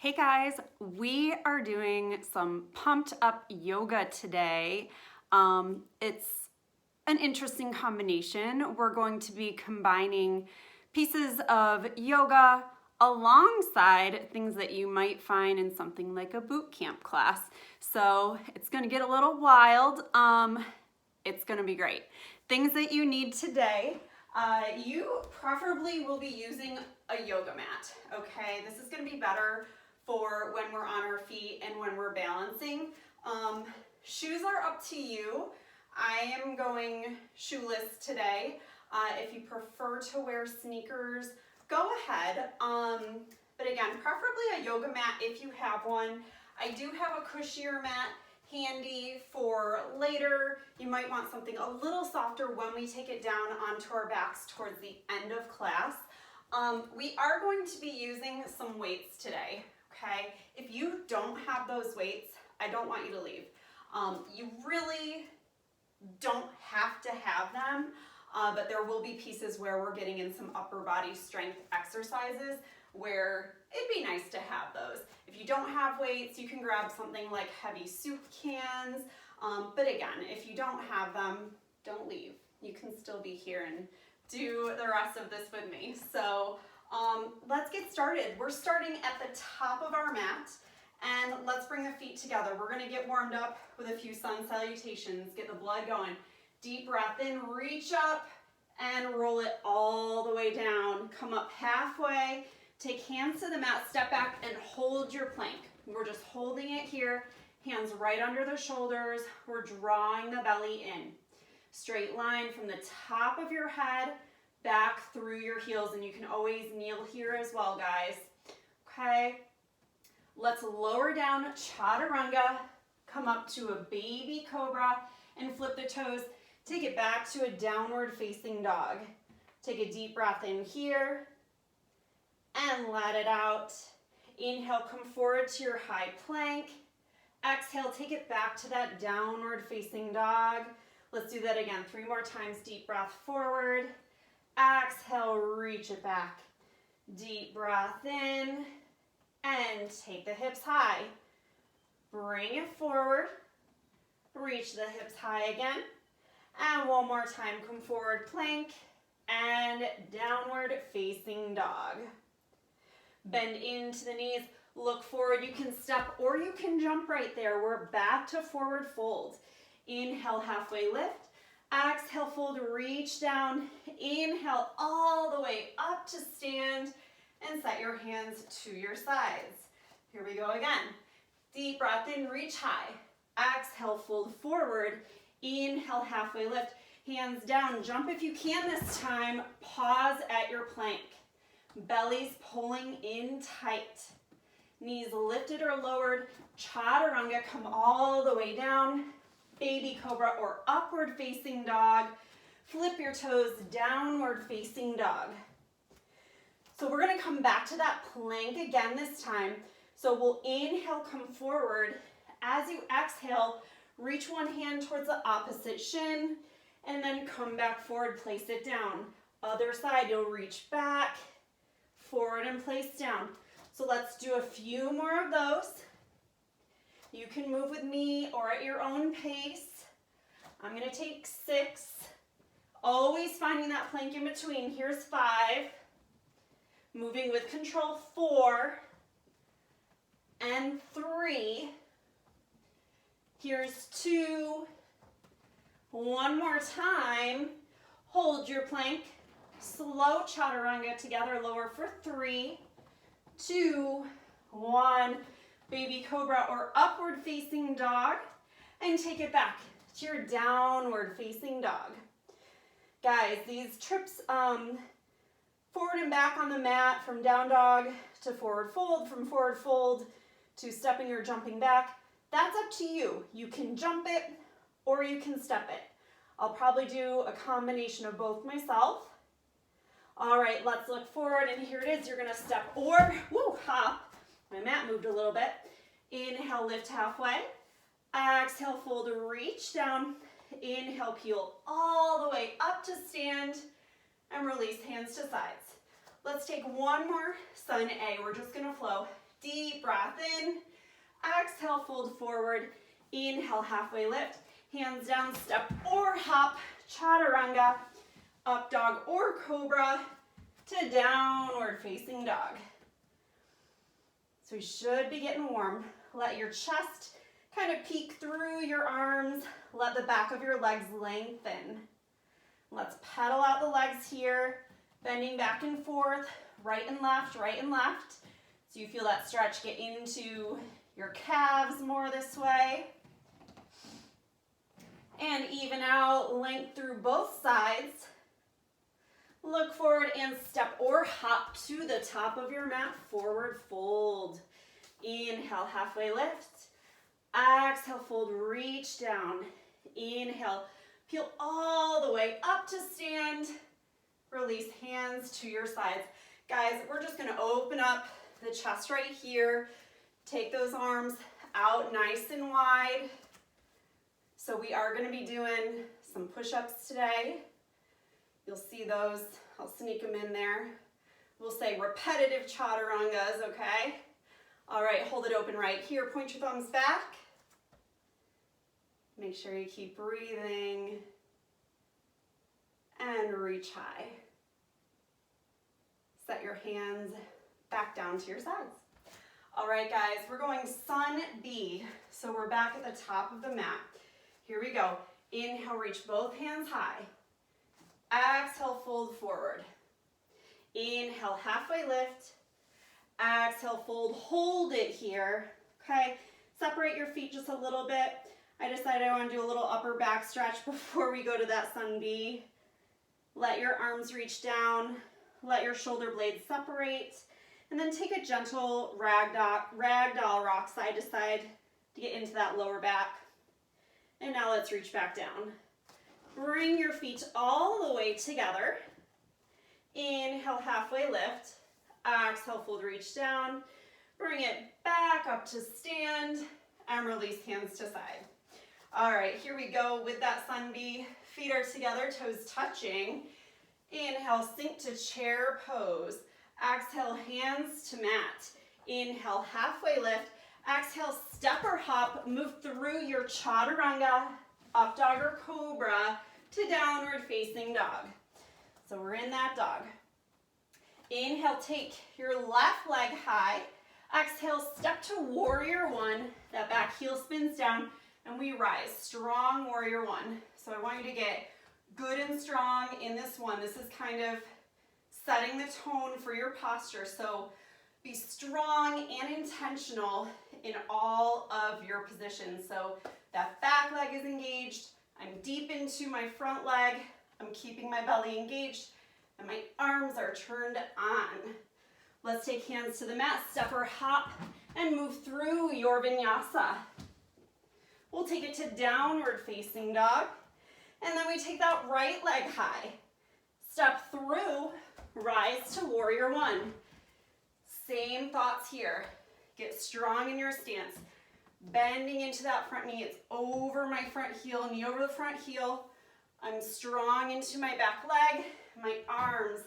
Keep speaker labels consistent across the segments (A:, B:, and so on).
A: Hey guys, we are doing some pumped up yoga today. It's an interesting combination. We're going to be combining pieces of yoga alongside things that you might find in something like a boot camp class. So it's going to get a little wild. It's going to be great. Things that you need today. You preferably will be using a yoga mat, okay? This is going to be better for when we're on our feet and when we're balancing. Shoes are up to you. I am going shoeless today. If you prefer to wear sneakers, go ahead. But again, preferably a yoga mat if you have one. I do have a cushier mat handy for later. You might want something a little softer when we take it down onto our backs towards the end of class. We are going to be using some weights today, okay? If you don't have those weights, I don't want you to leave. You really don't have to have them, but there will be pieces where we're getting in some upper body strength exercises where it'd be nice to have those. If you don't have weights, you can grab something like heavy soup cans. But again, if you don't have them, don't leave. You can still be here and do the rest of this with me. So let's get started. We're starting at the top of our mat, and let's bring the feet together. We're gonna get warmed up with a few sun salutations, get the blood going. Deep breath in, reach up and roll it all the way down. Come up halfway, take hands to the mat, step back and hold your plank. We're just holding it here, hands right under the shoulders. We're drawing the belly in. Straight line from the top of your head back through your heels, and you can always kneel here as well, guys. Okay, let's lower down chaturanga, come up to a baby cobra and flip the toes. Take it back to a downward facing dog. Take a deep breath in here and let it out. Inhale, come forward to your high plank. Exhale, take it back to that downward facing dog. Let's do that again 3 more times. Deep breath forward. Exhale, reach it back. Deep breath in and take the hips high. Bring it forward. Reach the hips high again. And one more time, come forward, plank, and downward facing dog. Bend into the knees, look forward. You can step or you can jump right there. We're back to forward fold. Inhale, halfway lift. Exhale, fold, reach down. Inhale, all the way up to stand, and set your hands to your sides. Here we go again. Deep breath in, reach high. Exhale, fold forward. Inhale, halfway lift, hands down. Jump if you can this time. Pause at your plank. Belly's pulling in tight. Knees lifted or lowered. Chaturanga, come all the way down. Baby cobra or upward facing dog. Flip your toes, downward facing dog. So we're gonna come back to that plank again this time. So we'll inhale, come forward. As you exhale, reach one hand towards the opposite shin, and then come back forward, place it down. Other side, you'll reach back, forward and place down. So let's do a few more of those. You can move with me or at your own pace. I'm gonna take 6. Always finding that plank in between. Here's 5. Moving with control, 4 and 3. Here's 2. One more time. Hold your plank. Slow chaturanga together. Lower for 3, 2, 1. Baby cobra or upward facing dog. And take it back to your downward facing dog. Guys, these trips forward and back on the mat, from down dog to forward fold, from forward fold to stepping or jumping back, that's up to you. You can jump it or you can step it. I'll probably do a combination of both myself. All right, let's look forward, and here it is. You're gonna step or hop. My mat moved a little bit. Inhale, lift halfway. Exhale, fold, reach down. Inhale, peel all the way up to stand, and release hands to sides. Let's take one more sun A. We're just gonna flow. Deep breath in. Exhale, fold forward. Inhale, halfway lift. Hands down, step or hop. Chaturanga. Up dog or cobra to downward facing dog. So we should be getting warm. Let your chest kind of peek through your arms. Let the back of your legs lengthen. Let's pedal out the legs here, bending back and forth, right and left, right and left. So you feel that stretch get into your calves more this way. And even out, length through both sides. Look forward and step or hop to the top of your mat, forward fold. Inhale, halfway lift. Exhale, fold, reach down. Inhale, peel all the way up to stand. Release hands to your sides. Guys, we're just gonna open up the chest right here. Take those arms out nice and wide. So we are gonna be doing some push-ups today. You'll see those, I'll sneak them in there. We'll say repetitive chaturangas, okay? All right, hold it open right here. Point your thumbs back. Make sure you keep breathing. And reach high. Set your hands back down to your sides. All right, guys, we're going Sun B. So we're back at the top of the mat. Here we go. Inhale, reach both hands high. Exhale, fold forward. Inhale, halfway lift. Exhale, fold, hold it here. Okay, separate your feet just a little bit. I decided I want to do a little upper back stretch before we go to that Sun B. Let your arms reach down. Let your shoulder blades separate. And then take a gentle ragdoll rock side to side to get into that lower back. And now let's reach back down. Bring your feet all the way together. Inhale, halfway lift. Exhale, fold, reach down. Bring it back up to stand and release hands to side. All right, here we go with that Sun B. Feet are together, toes touching. Inhale, sink to chair pose. Exhale, hands to mat. Inhale, halfway lift. Exhale, step or hop. Move through your chaturanga, up dog or cobra, to downward facing dog. So we're in that dog. Inhale, take your left leg high. Exhale, step to warrior one. That back heel spins down and we rise. Strong warrior one. So I want you to get good and strong in this one. This is kind of setting the tone for your posture. So be strong and intentional in all of your positions. So that back leg is engaged. I'm deep into my front leg. I'm keeping my belly engaged and my arms are turned on. Let's take hands to the mat, step or hop, and move through your vinyasa. We'll take it to downward facing dog. And then we take that right leg high. Step through, rise to warrior one. Same thoughts here. Get strong in your stance. Bending into that front knee. It's over my front heel, knee over the front heel. I'm strong into my back leg. My arms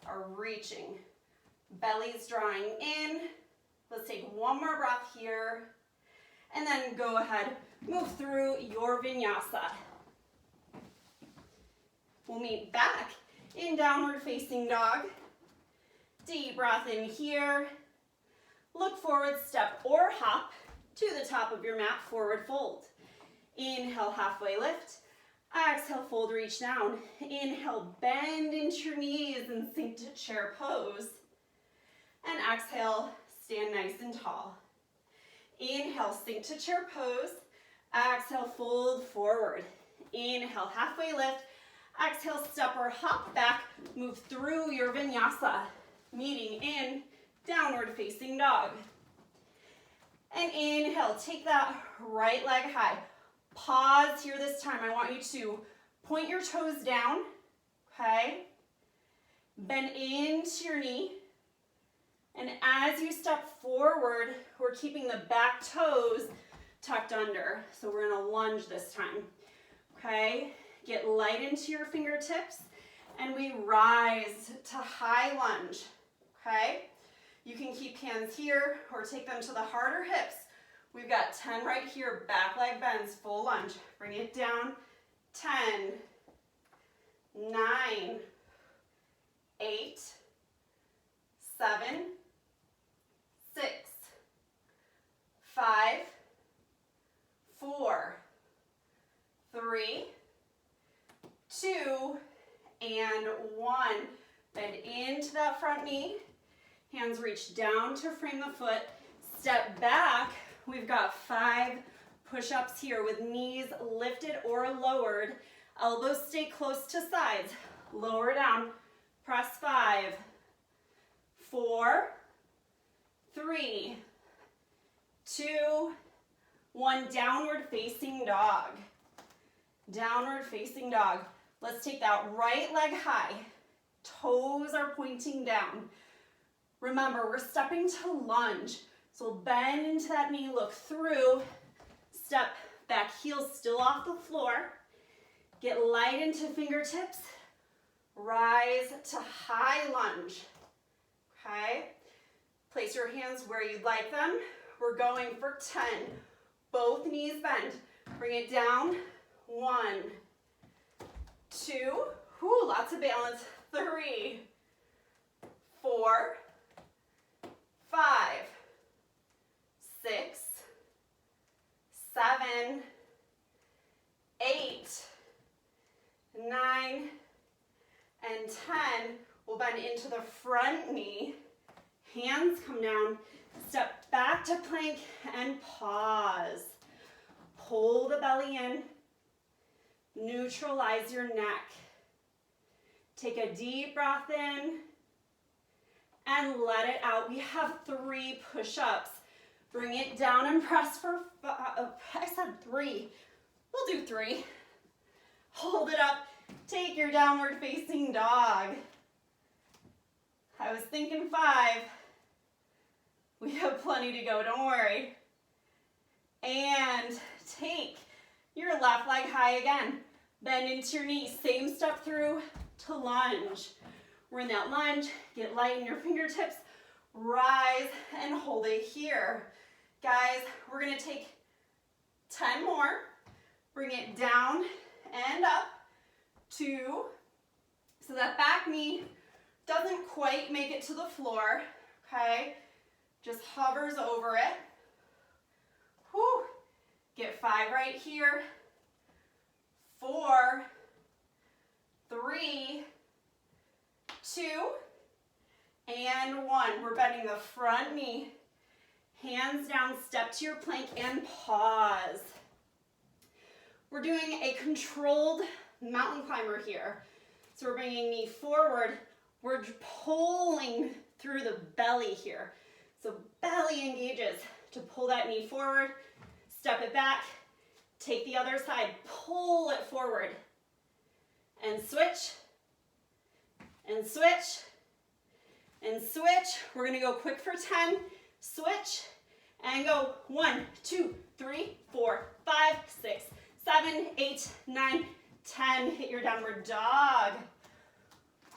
A: are reaching. Belly's drawing in. Let's take one more breath here. And then go ahead, move through your vinyasa. We'll meet back in downward facing dog. Deep breath in here. Look forward, step or hop to the top of your mat, forward fold. Inhale, halfway lift. Exhale, fold, reach down. Inhale, bend into your knees and sink to chair pose. And exhale, stand nice and tall. Inhale, sink to chair pose. Exhale, fold forward. Inhale, halfway lift. Exhale, step or hop back. Move through your vinyasa, meeting in downward facing dog. And inhale, take that right leg high. Pause here this time. I want you to point your toes down, okay? Bend into your knee. And as you step forward, we're keeping the back toes tucked under. So we're in a lunge this time, okay? Get light into your fingertips and we rise to high lunge, okay? You can keep hands here or take them to the harder hips. We've got 10 right here, back leg bends, full lunge. Bring it down, 10, 9, 8, 7, 6, 5, 4, 3, 2, and 1. Bend into that front knee. Hands reach down to frame the foot. Step back. We've got 5 push-ups here with knees lifted or lowered. Elbows stay close to sides. Lower down. Press 5, 4, 3, 2, 1. Downward facing dog. Downward facing dog. Let's take that right leg high. Toes are pointing down. Remember, we're stepping to lunge. So bend into that knee, look through. Step back, heels still off the floor. Get light into fingertips. Rise to high lunge. Okay? Place your hands where you'd like them. We're going for 10. Both knees bend. Bring it down. 1, 2, whoo, lots of balance. 3, 4, 5, 6, 7, 8, 9, and 10. We'll bend into the front knee. Hands come down. Step back to plank and pause. Pull the belly in. Neutralize your neck. Take a deep breath in and let it out. We have 3 push-ups. Bring it down and press for 5. I said 3. We'll do 3. Hold it up. Take your downward facing dog. I was thinking 5. We have plenty to go, don't worry. And take your left leg high again. Bend into your knees. Same step through to lunge. We're in that lunge. Get light in your fingertips. Rise and hold it here. Guys, we're going to take 10 more. Bring it down and up. 2. So that back knee doesn't quite make it to the floor. Okay? Just hovers over it. Whew. Get 5 right here. 4, 3, 2, and 1. We're bending the front knee. Hands down, step to your plank and pause. We're doing a controlled mountain climber here. So we're bringing knee forward. We're pulling through the belly here. So belly engages to pull that knee forward, step it back, take the other side, pull it forward, and switch, and switch, and switch. We're gonna go quick for 10, switch, and go 1, 2, 3, 4, 5, 6, 7, 8, 9, 10. Hit your downward dog.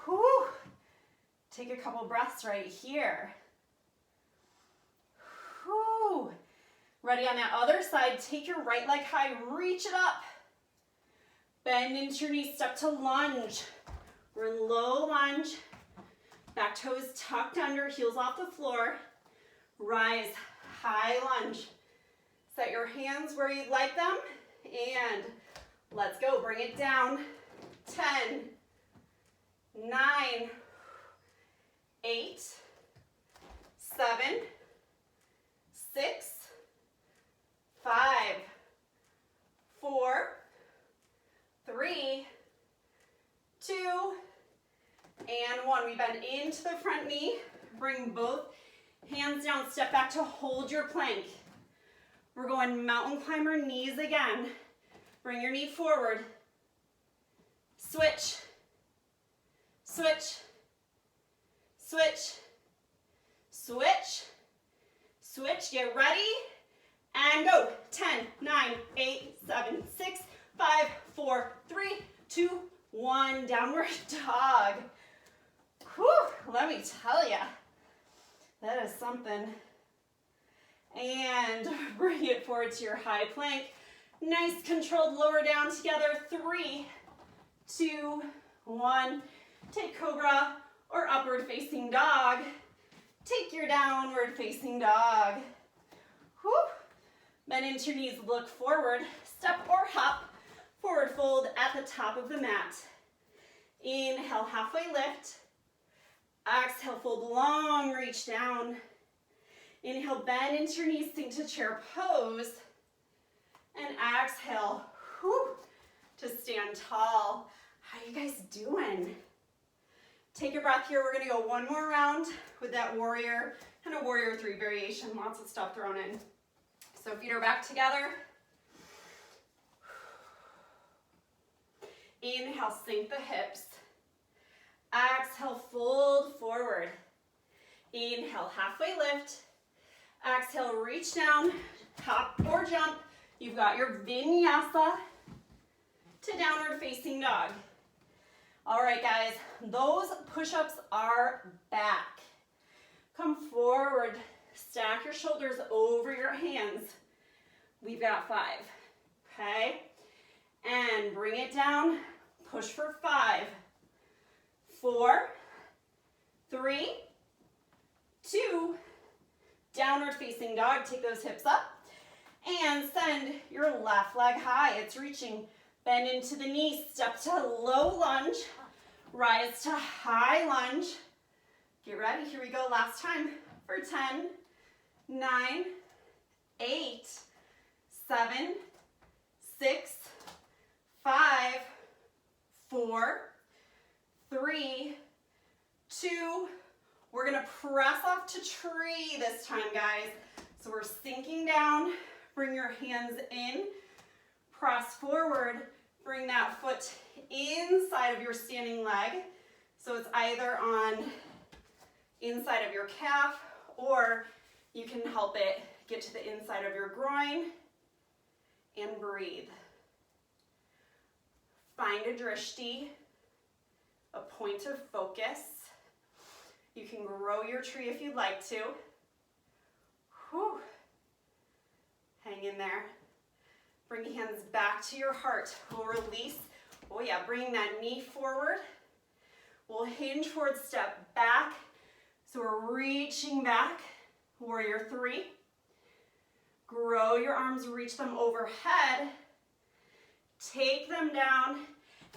A: Whew. Take a couple breaths right here. Whew. Ready on that other side, take your right leg high, reach it up. Bend into your knees, step to lunge. We're in low lunge. Back toes tucked under, heels off the floor. Rise, high lunge. Set your hands where you'd like them. And let's go, bring it down. 10, 9, 8, 7, 6, 5, 4, 3, 2, and 1. We bend into the front knee. Bring both hands down. Step back to hold your plank. We're going mountain climber knees again. Bring your knee forward. Switch. Switch. Switch. Switch. Switch. Get ready. And go. 10, 9, 8, 7, 6, 5, 4, 3, 2, 1. Downward dog. Whew, let me tell you, That is something. And bring it forward to your high plank. Nice controlled lower down together. 3, 2, 1. Take cobra or upward facing dog. Take your downward facing dog. Whew. Bend into your knees, look forward. Step or hop. Forward fold at the top of the mat. Inhale, halfway lift. Exhale, fold long, reach down. Inhale, bend into your knees, sink to chair pose. And exhale, whew, to stand tall. How you guys doing? Take a breath here. We're gonna go one more round with that warrior, kind of warrior 3 variation, lots of stuff thrown in. So feet are back together. Inhale, sink the hips. Exhale, fold forward. Inhale, halfway lift. Exhale, reach down, hop or jump. You've got your vinyasa to downward facing dog. All right, guys, those push-ups are back. Come forward, stack your shoulders over your hands. We've got 5, okay? And bring it down, push for 5, 4, 3, 2, downward facing dog. Take those hips up and send your left leg high. It's reaching. Bend into the knees, step to low lunge, rise to high lunge. Get ready, here we go, last time for 10, 9, 8, 7, 6, 5, 4, 3, 2, we're gonna press off to tree this time, guys. So we're sinking down, bring your hands in, press forward, bring that foot inside of your standing leg. So it's either on inside of your calf or you can help it get to the inside of your groin and breathe. Find a drishti, a point of focus. You can grow your tree if you'd like to. Whew. Hang in there. Bring hands back to your heart. We'll release. Oh yeah, bring that knee forward. We'll hinge forward, step back. So we're reaching back. Warrior 3. Grow your arms, reach them overhead. Take them down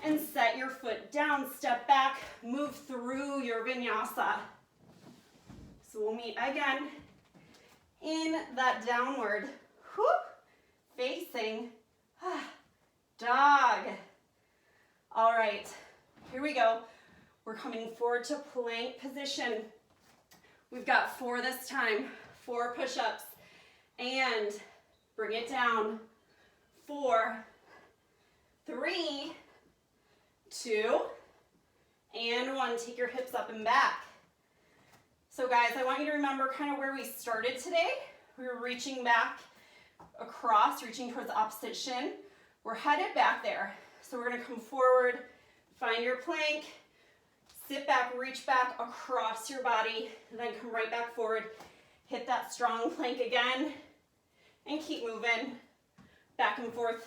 A: and set your foot down. Step back, move through your vinyasa. So we'll meet again in that downward facing dog. All right, here we go. We're coming forward to plank position. We've got 4 this time, 4 push-ups, and bring it down. 4, 3, 2, and 1. Take your hips up and back. So guys, I want you to remember kind of where we started today. We were reaching back across, reaching towards the opposite shin. We're headed back there. So we're gonna come forward, find your plank, sit back, reach back across your body, and then come right back forward. Hit that strong plank again, and keep moving back and forth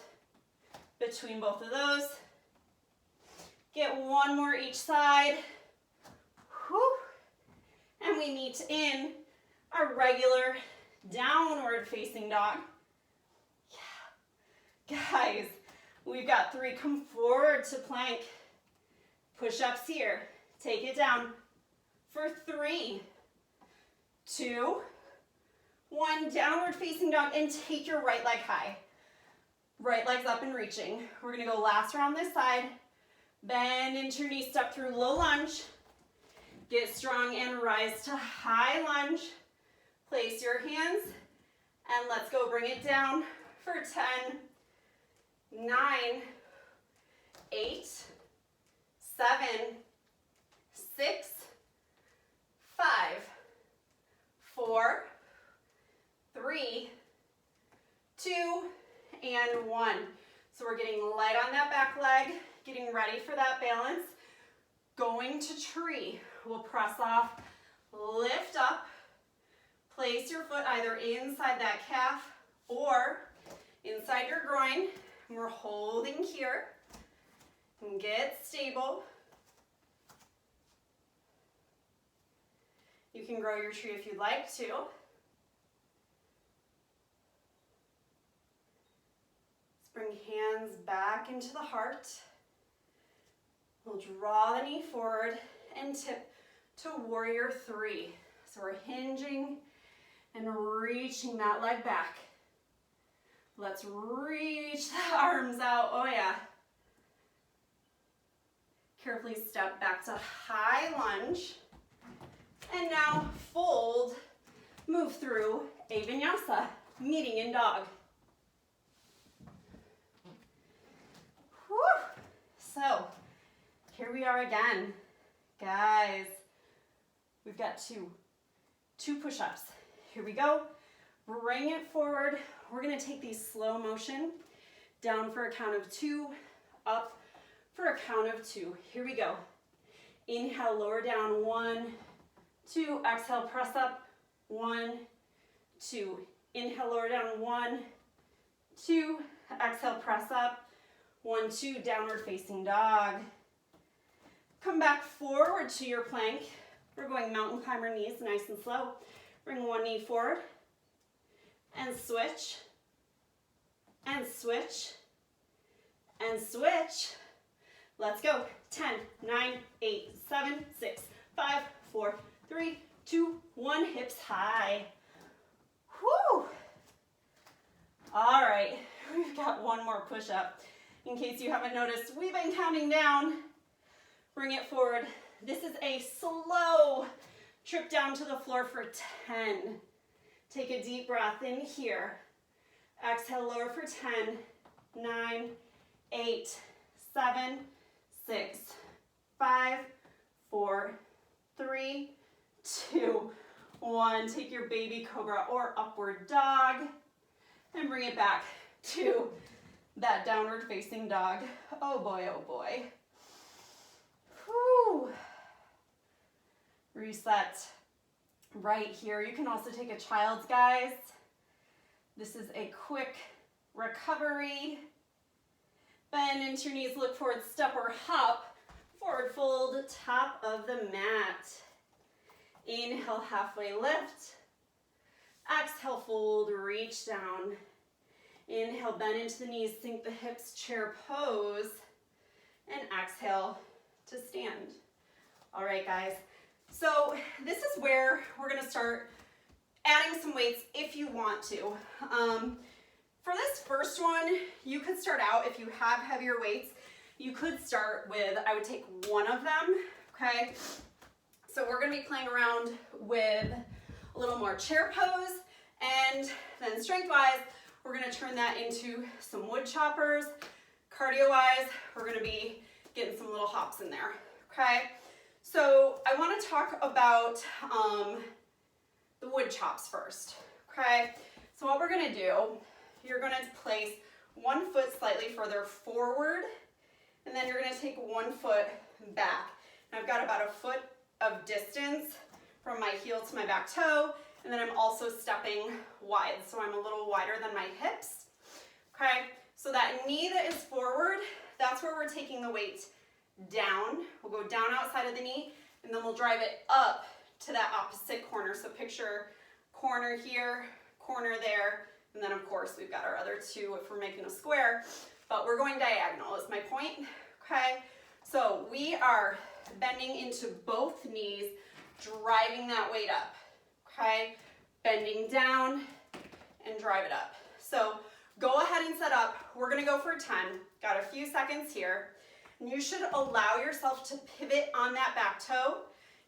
A: between both of those. Get 1 more each side. Whew. And we meet in our regular downward facing dog. Yeah. Guys, we've got 3. Come forward to plank. Push-ups here. Take it down for 3, 2, 1. Downward facing dog, and take your right leg high. Right leg's up and reaching. We're gonna go last round this side. Bend into your knees, step through low lunge. Get strong and rise to high lunge. Place your hands and let's go. Bring it down for 10, 9, 8, 7, 6, 5, 4, 3, 2, and 1. So we're getting light on that back leg, getting ready for that balance. Going to tree. We'll press off, lift up, place your foot either inside that calf or inside your groin. And we're holding here. And get stable. You can grow your tree if you'd like to. Let's bring hands back into the heart. We'll draw the knee forward and tip to warrior three. So we're hinging and reaching that leg back. Let's reach the arms out. Oh yeah. Carefully step back to high lunge. And now fold, move through a vinyasa, meeting in dog. Whew. So here we are again. Guys, we've got two push-ups. Here we go. Bring it forward. We're gonna take these slow motion, down for a count of 2, up for a count of 2. Here we go. Inhale, lower down, 1, 2. Exhale, press up, 1, 2. Inhale, lower down, 1, 2. Exhale, press up, 1, 2. Downward facing dog. Come back forward to your plank. We're going mountain climber knees, nice and slow. Bring one knee forward, and switch, and switch, and switch. Let's go. 10, 9, 8, 7, 6, 5, 4, 3, 2, 1. Hips high. Whew. All right, we've got one more push-up. In case you haven't noticed, we've been counting down. Bring it forward. This is a slow trip down to the floor for 10. Take a deep breath in here. Exhale, lower for 10, 9, 8, 7, 6, 5, 4, 3, 2, 1. Take your baby cobra or upward dog and bring it back to that downward facing dog. Oh boy, oh boy. Whew. Reset right here. You can also take a child's, guys. This is a quick recovery. Bend into your knees, look forward, step or hop. Forward fold, top of the mat. Inhale, halfway lift. Exhale, fold, reach down. Inhale, bend into the knees, sink the hips, chair pose. And exhale to stand. All right, guys. So this is where we're gonna start adding some weights if you want to. For this first one, you could start out, if you have heavier weights, you could start with, I would take one of them, okay? So we're gonna be playing around with a little more chair pose, and then strength-wise, we're gonna turn that into some wood choppers. Cardio-wise, we're gonna be getting some little hops in there, okay? So I wanna talk about the wood chops first, okay? So what we're gonna do, you're gonna place one foot slightly further forward, and then you're gonna take one foot back. And I've got about a foot of distance from my heel to my back toe, and then I'm also stepping wide, so I'm a little wider than my hips, okay? So that knee that is forward, that's where we're taking the weight down. We'll go down outside of the knee, and then we'll drive it up to that opposite corner. So picture corner here, corner there, and then of course we've got our other two if we're making a square, but we're going diagonal is my point, okay? So we are bending into both knees, driving that weight up, okay? Bending down and drive it up. So go ahead and set up. We're gonna go for 10. Got a few seconds here. And you should allow yourself to pivot on that back toe.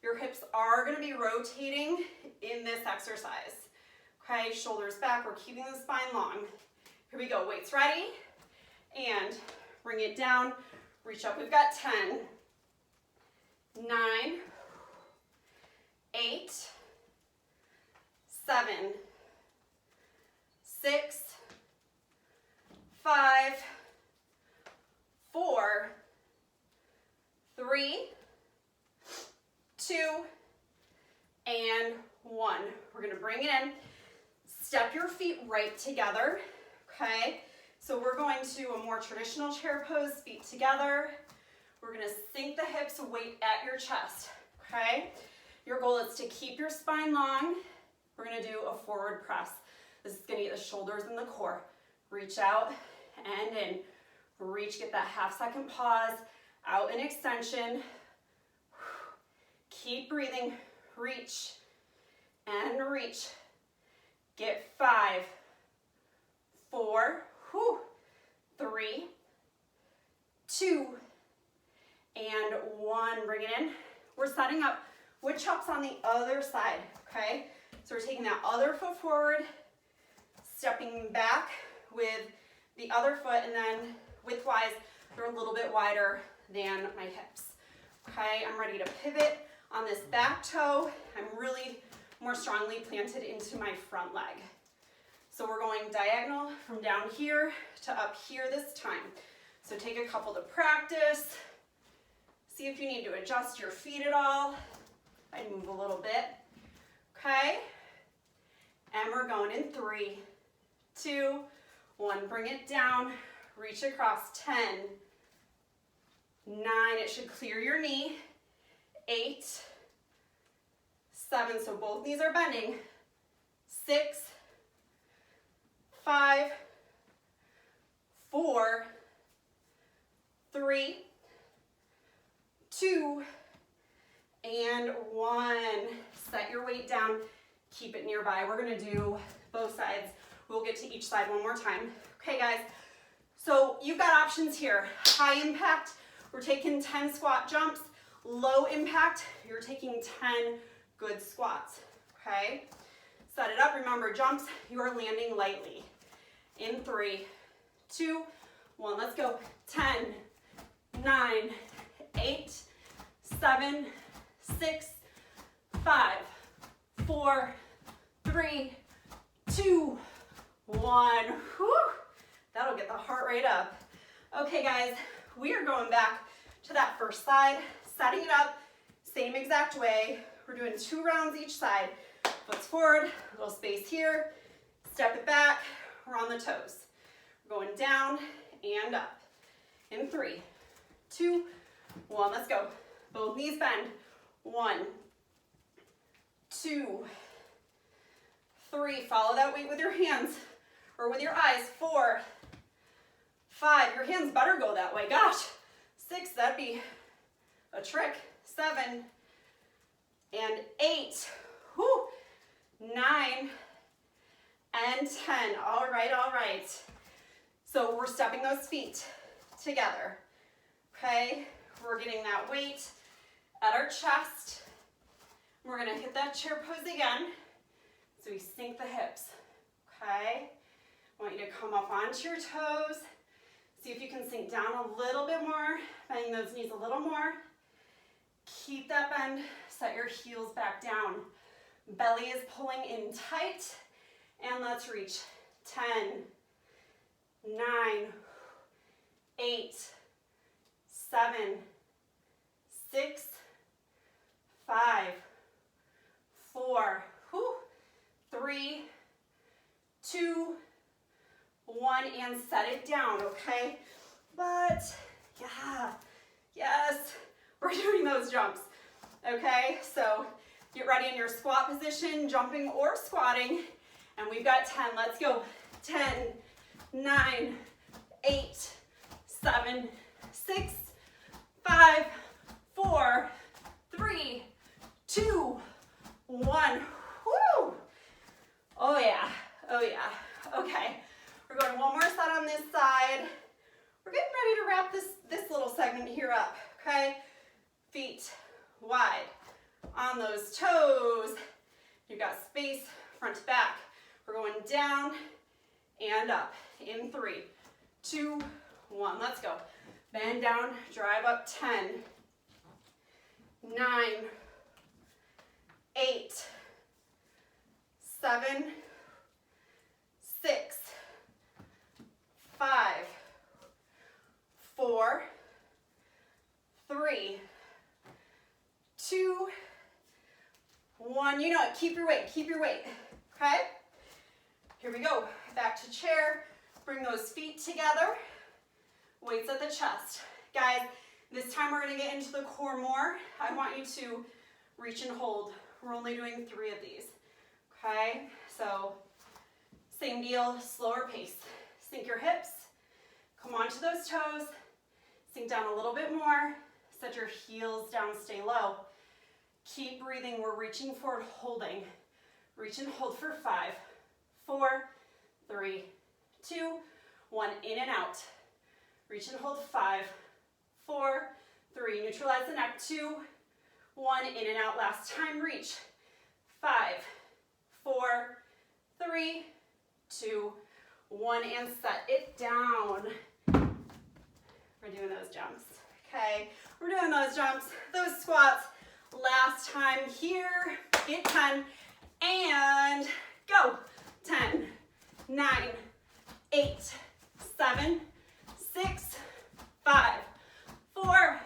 A: Your hips are gonna be rotating in this exercise. Okay, shoulders back, we're keeping the spine long. Here we go, weights ready. And bring it down, reach up, we've got 10, 9, 8, 7, 6, 5, 4, 3, 2, and 1. We're gonna bring it in. Step your feet right together, okay? So we're going to a more traditional chair pose, feet together. We're gonna sink the hips, weight at your chest, okay? Your goal is to keep your spine long. We're gonna do a forward press. This is gonna get the shoulders and the core. Reach out and in. Reach, get that half-second pause, out in extension. Keep breathing, reach and reach. Get 5, 4, 3, 2, and 1. Bring it in. We're setting up wood chops on the other side, okay? So we're taking that other foot forward, stepping back with the other foot, and then widthwise, they're a little bit wider than my hips. Okay, I'm ready to pivot on this back toe. I'm really more strongly planted into my front leg. So we're going diagonal from down here to up here this time. So take a couple to practice. See if you need to adjust your feet at all. I'd move a little bit. Okay, and we're going in 3, 2, 1. Bring it down, reach across. 10, 9, it should clear your knee. 8, 7, so both knees are bending. 6, 5, 4, 3, 2, and 1. Set your weight down, keep it nearby. We're gonna do both sides. We'll get to each side one more time. Okay, guys, so you've got options here. High impact, we're taking 10 squat jumps. Low impact, you're taking 10 good squats, okay? Set it up, remember jumps, you are landing lightly. In 3, 2, 1, let's go. 10, 9, 8, 7, 6, 5, 4, 3, 2, 1. Whew. That'll get the heart rate up. Okay, guys, we are going back to that first side, setting it up, same exact way. We're doing 2 rounds each side. Foot's forward, a little space here, step it back, we're on the toes. We're going down and up. In 3, 2, 1, let's go. Both knees bend. 1, 2, 3, follow that weight with your hands or with your eyes. 4, 5, your hands better go that way, gosh. 6, that'd be a trick. 7, and 8, 9, and 10. All right. So we're stepping those feet together, okay? We're getting that weight at our chest. We're gonna hit that chair pose again. So we sink the hips, okay? I want you to come up onto your toes. See if you can sink down a little bit more, bending those knees a little more. Keep that bend, set your heels back down. Belly is pulling in tight, and let's reach. 10, 9, 8, 7, 6, 5, 4, 3, 2, 1, and set it down, okay? But, yeah, yes, we're doing those jumps, okay? So get ready in your squat position, jumping or squatting, and we've got 10. Let's go. 10, 9, 8, 7, 6, 5, 4, 3, 2, 1. Woo! Oh yeah. Okay, we're going one more set on this side. We're getting ready to wrap this little segment here up, okay? Feet wide on those toes. You've got space front to back. We're going down and up in 3, 2, 1. Let's go. Bend down, drive up. 10, 9, 8, 7, 6, 5, 4, 3, 2, 1, you know it, keep your weight, okay? Here we go, back to chair. Bring those feet together, weights at the chest. Guys, this time we're gonna get into the core more. I want you to reach and hold. We're only doing 3 of these, okay? So, same deal, slower pace. Sink your hips, come onto those toes, sink down a little bit more, set your heels down, stay low. Keep breathing, we're reaching forward, holding. Reach and hold for 5, 4, 3, 2, 1, in and out. Reach and hold 5, 4, 3, neutralize the neck, 2, 1, in and out, last time, reach. 5, 4, 3, 2, 1, and set it down. We're doing those jumps, okay? We're doing those jumps, those squats. Last time here, get 10, and go. 10, 9, 8, 7, 6, 5, 4,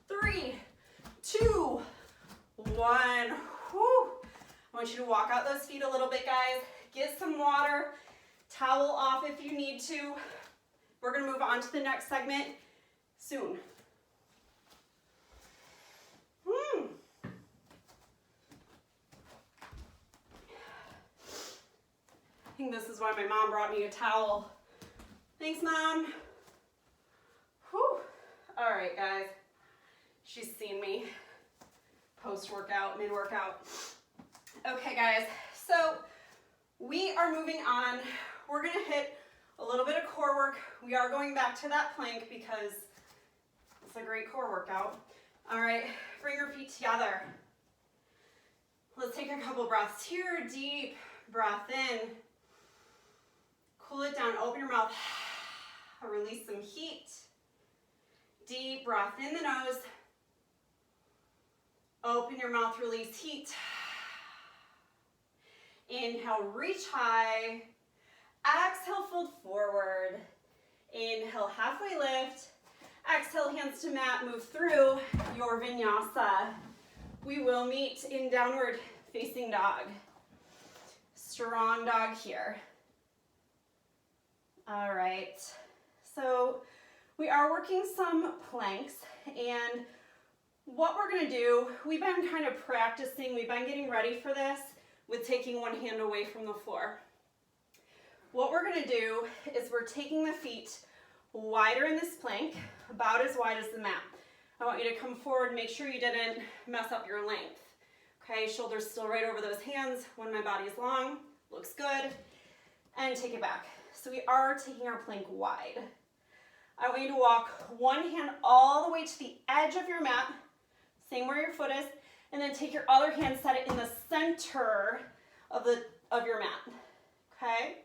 A: 3, 2, 1. Whew. I want you to walk out those feet a little bit, guys. Get some water, towel off if you need to. We're gonna move on to the next segment soon. I think this is why my mom brought me a towel. Thanks, Mom. Whew. All right, guys. She's seen me post-workout, mid-workout. Okay, guys. So we are moving on. We're gonna hit a little bit of core work. We are going back to that plank because it's a great core workout. All right, bring your feet together. Let's take a couple breaths here. Deep breath in. Cool it down, open your mouth. Release some heat. Deep breath in the nose. Open your mouth, release heat. Inhale, reach high. Exhale, fold forward. Inhale, halfway lift. Exhale, hands to mat, move through your vinyasa. We will meet in downward facing dog. Strong dog here. All right, so we are working some planks, and what we're gonna do, we've been kind of practicing, we've been getting ready for this with taking one hand away from the floor. What we're gonna do is we're taking the feet wider in this plank, about as wide as the mat. I want you to come forward, make sure you didn't mess up your length. Okay, shoulders still right over those hands when my body is long, looks good, and take it back. So we are taking our plank wide. I want you to walk one hand all the way to the edge of your mat, same where your foot is, and then take your other hand, set it in the center of your mat, okay?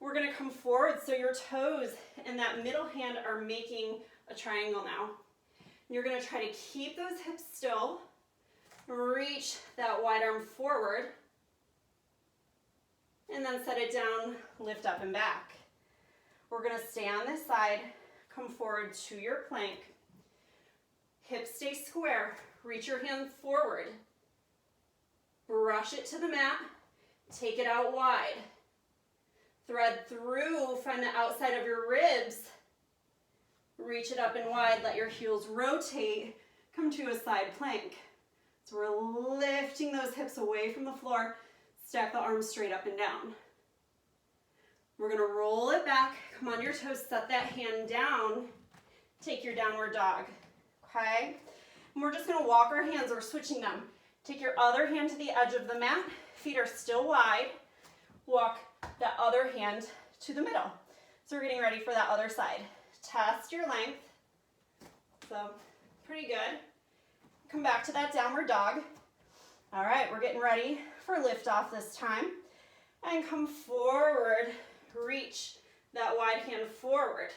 A: We're gonna come forward so your toes and that middle hand are making a triangle now. You're gonna try to keep those hips still, reach that wide arm forward, and then set it down, lift up and back. We're gonna stay on this side, come forward to your plank, hips stay square, reach your hand forward, brush it to the mat, take it out wide, thread through, find the outside of your ribs, reach it up and wide, let your heels rotate, come to a side plank. So we're lifting those hips away from the floor, stack the arms straight up and down. We're gonna roll it back, come on your toes, set that hand down, take your downward dog, okay? And we're just gonna walk our hands, we're switching them. Take your other hand to the edge of the mat, feet are still wide, walk that other hand to the middle. So we're getting ready for that other side. Test your length, so pretty good. Come back to that downward dog. All right, we're getting ready for lift off this time. And come forward, reach that wide hand forward.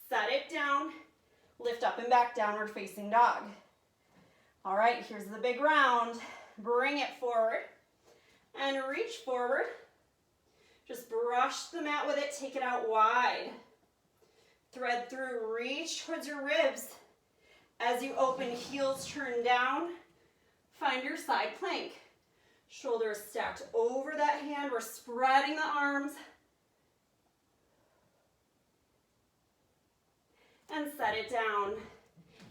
A: Set it down, lift up and back, downward facing dog. All right, here's the big round. Bring it forward and reach forward. Just brush the mat with it, take it out wide. Thread through, reach towards your ribs. As you open, heels turn down, Find your side plank. Shoulders stacked over that hand. We're spreading the arms. And set it down.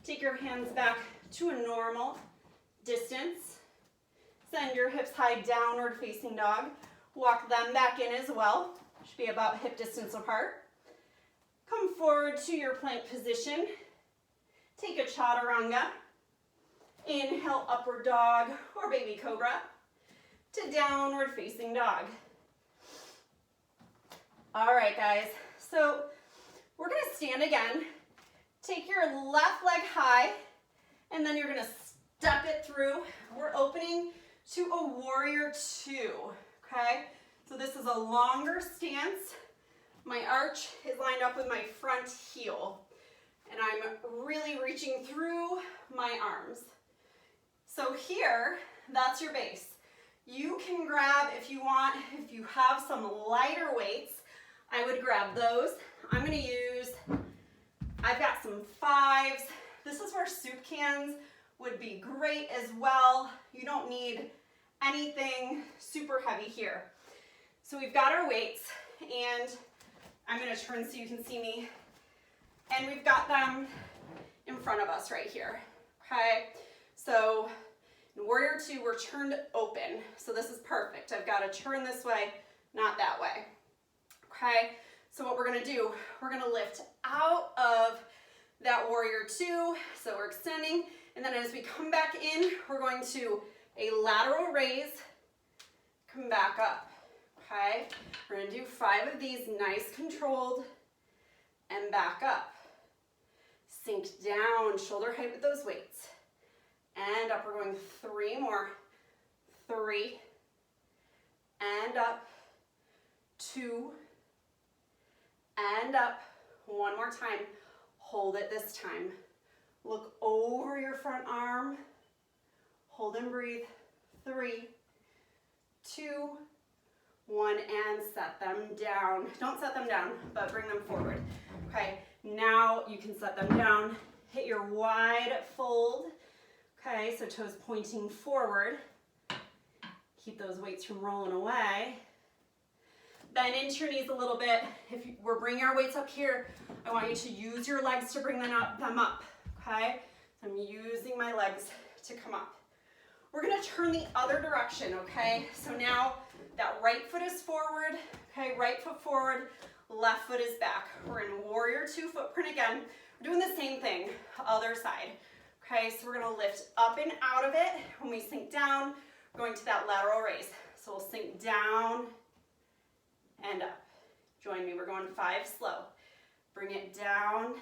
A: Take your hands back to a normal distance. Send your hips high, downward facing dog. Walk them back in as well. Should be about hip distance apart. Come forward to your plank position. Take a chaturanga. Inhale, upward dog or baby cobra to downward facing dog. All right, guys. So we're going to stand again. Take your left leg high, and then you're going to step it through. We're opening to a warrior two, okay? So this is a longer stance. My arch is lined up with my front heel, and I'm really reaching through my arms. So here, that's your base. You can grab, if you want, if you have some lighter weights, I would grab those. I'm going to use, I've got some 5s. This is where soup cans would be great as well. You don't need anything super heavy here. So we've got our weights, and I'm going to turn so you can see me. And we've got them in front of us right here, okay? So in warrior two, we're turned open. So this is perfect. I've got to turn this way, not that way, okay? So what we're going to do, we're going to lift out of that warrior two. So we're extending, and then as we come back in, we're going to a lateral raise, come back up, okay? We're going to do 5 of these, nice controlled, and back up. Sink down, shoulder height with those weights. And up, we're going 3 more. 3, and up, 2, and up. 1 more time. Hold it this time. Look over your front arm. Hold and breathe. 3, 2, 1, and set them down. Don't set them down, but bring them forward. Okay, now you can set them down. Hit your wide fold. Okay, so toes pointing forward. Keep those weights from rolling away. Bend into your knees a little bit. If we're bringing our weights up here, I want you to use your legs to bring them up, okay? So I'm using my legs to come up. We're gonna turn the other direction, okay? So now that right foot is forward, okay? Right foot forward, left foot is back. We're in warrior two footprint again. We're doing the same thing, other side. Okay, so we're gonna lift up and out of it. When we sink down, we're going to that lateral raise. So we'll sink down and up. Join me, we're going 5 slow. Bring it down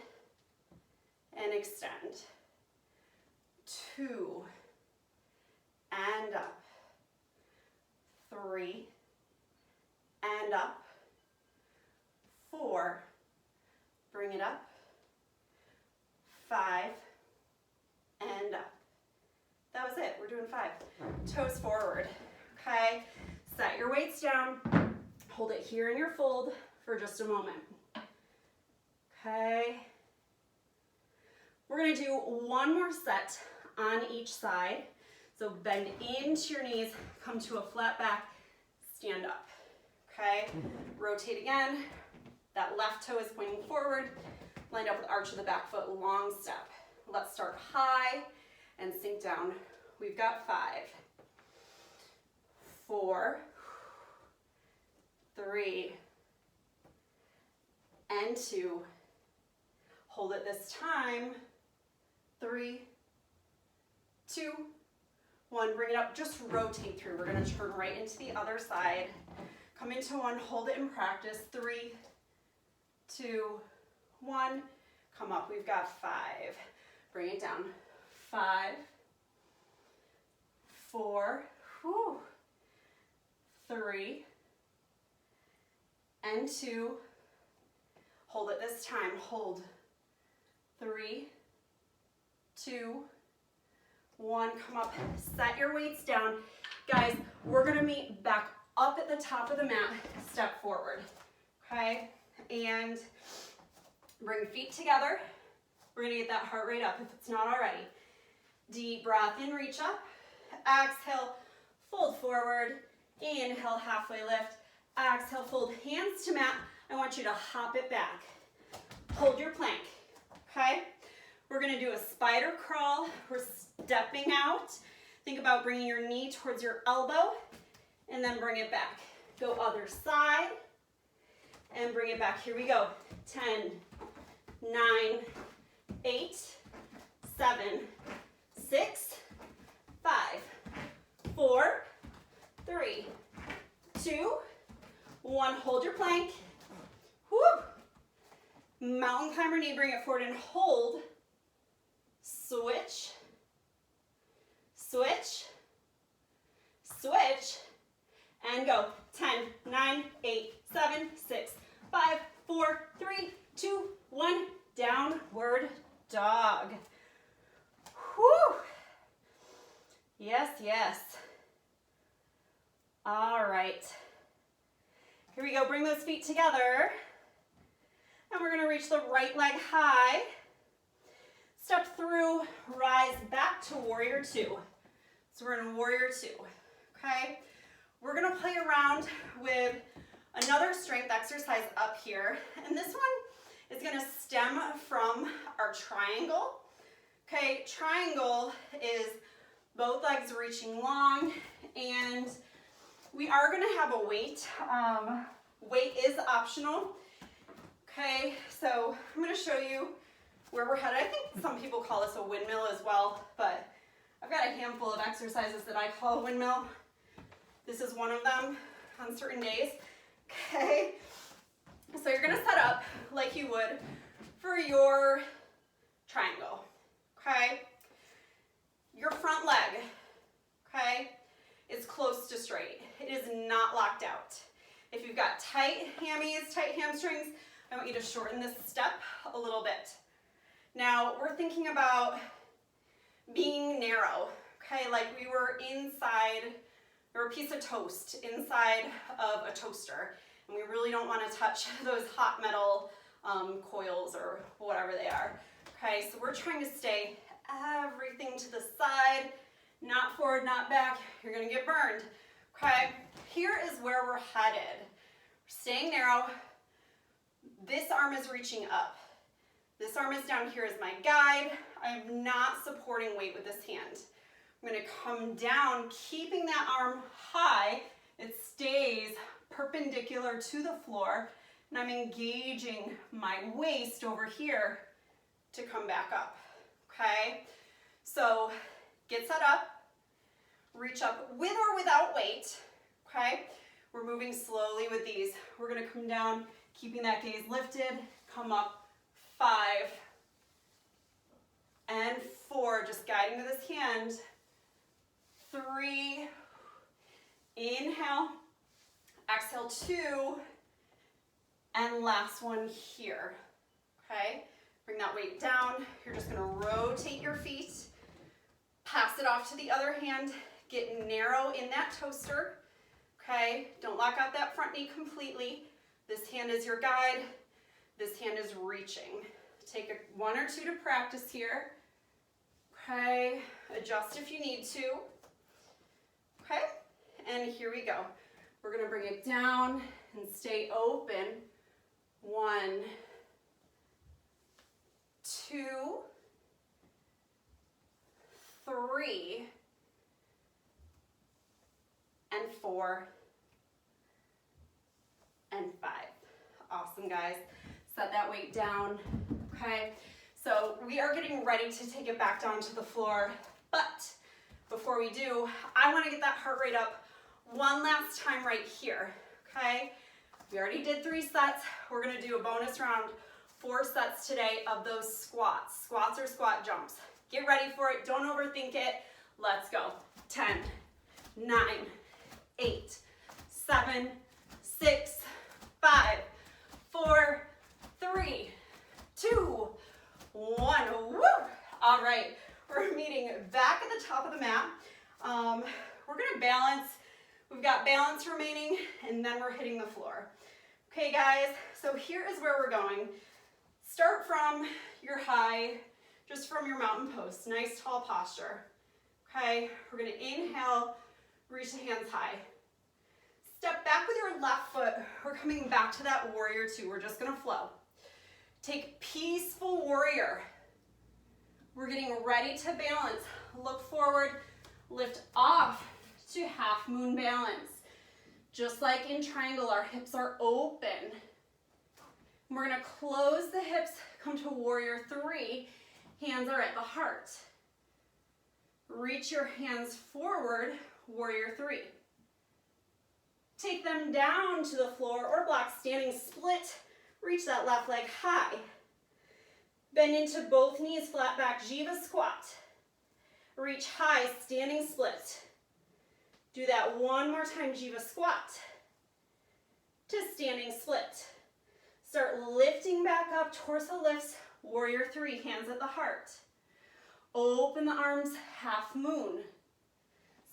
A: and extend. 2, and up. 3, and up. 4, bring it up. 5, and up. That was it, we're doing 5. Toes forward, okay? Set your weights down. Hold it here in your fold for just a moment. Okay. We're gonna do 1 more set on each side. So bend into your knees, come to a flat back, stand up. Okay, rotate again. That left toe is pointing forward, lined up with arch of the back foot, long step. Let's start high and sink down. We've got 5, 4, 3, and 2. Hold it this time. 3, 2, 1. Bring it up. Just rotate through. We're going to turn right into the other side. Come into 1. Hold it in practice. 3, 2, 1. Come up. We've got 5. Bring it down. 5, 4, 3, and 2. Hold it this time. Hold. 3, 2, 1. Come up. Set your weights down. Guys, we're going to meet back up at the top of the mat. Step forward. Okay? And bring feet together. We're going to get that heart rate up if it's not already. Deep breath in, reach up. Exhale, fold forward. Inhale, halfway lift. Exhale, fold hands to mat. I want you to hop it back. Hold your plank, okay? We're gonna do a spider crawl. We're stepping out. Think about bringing your knee towards your elbow and then bring it back. Go other side and bring it back. Here we go. 10, 9, 8, 7, 6, 5, 4, 3, 2, 1. Hold your plank. Whoop. Mountain climber knee, bring it forward and hold. Switch, switch, switch, and go. 10, 9, 8, 7, 6, 5, 4, 3, 2, 1. Downward dog. Whew. Yes, yes. All right. Here we go. Bring those feet together. And we're going to reach the right leg high. Step through, rise back to warrior two. So we're in warrior two, okay? We're gonna play around with another strength exercise up here. And this one is gonna stem from our triangle. Okay, triangle is both legs reaching long, and we are gonna have a weight. Weight is optional. Okay, so I'm gonna show you where we're headed. I think some people call this a windmill as well, but I've got a handful of exercises that I call a windmill. This is one of them on certain days. Okay, so you're gonna set up like you would for your triangle. Okay, your front leg, okay, is close to straight. It is not locked out. If you've got tight hammies, tight hamstrings, I want you to shorten this step a little bit. Now, we're thinking about being narrow, okay? Like we were inside, or a piece of toast inside of a toaster, and we really don't want to touch those hot metal coils or whatever they are, okay? So we're trying to stay everything to the side, not forward, not back. You're gonna get burned, okay? Here is where we're headed. Staying narrow. This arm is reaching up. This arm is down here as my guide. I'm not supporting weight with this hand. I'm gonna come down, keeping that arm high. It stays perpendicular to the floor, and I'm engaging my waist over here to come back up, okay? So get set up, reach up with or without weight, okay? We're moving slowly with these. We're gonna come down, keeping that gaze lifted, come up. 5 and 4, just guiding with this hand. 3, inhale, exhale, 2, and last one here, okay? Bring that weight down. You're just gonna rotate your feet, pass it off to the other hand, get narrow in that toaster, okay? Don't lock out that front knee completely. This hand is your guide. This hand is reaching. Take 1 or 2 to practice here. Okay, adjust if you need to. Okay, and here we go. We're gonna bring it down and stay open. 1, 2, 3, and 4, and 5. Awesome, guys. Set that weight down, okay? So we are getting ready to take it back down to the floor, but before we do, I wanna get that heart rate up one last time right here, okay? We already did 3 sets. We're gonna do a bonus round, 4 sets today of those squats. Squats or squat jumps. Get ready for it, don't overthink it. Let's go. 10, 9, 8, 7, 6, 5, 4, 3, 2, 1. Woo! All right, we're meeting back at the top of the mat. We're gonna balance. We've got balance remaining, and then we're hitting the floor. Okay, guys, so here is where we're going. Start from your high, just from your mountain post. Nice tall posture. Okay, we're gonna inhale, reach the hands high. Step back with your left foot. We're coming back to that warrior two. We're just gonna flow. Take peaceful warrior. We're getting ready to balance. Look forward, lift off to half moon balance. Just like in triangle, our hips are open. We're gonna close the hips, come to warrior three. Hands are at the heart. Reach your hands forward, warrior three. Take them down to the floor or block, standing split. Reach that left leg high. Bend into both knees, flat back, Jiva squat. Reach high, standing split. Do that one more time, Jiva squat to standing split. Start lifting back up, torso lifts, warrior three, hands at the heart. Open the arms, half moon.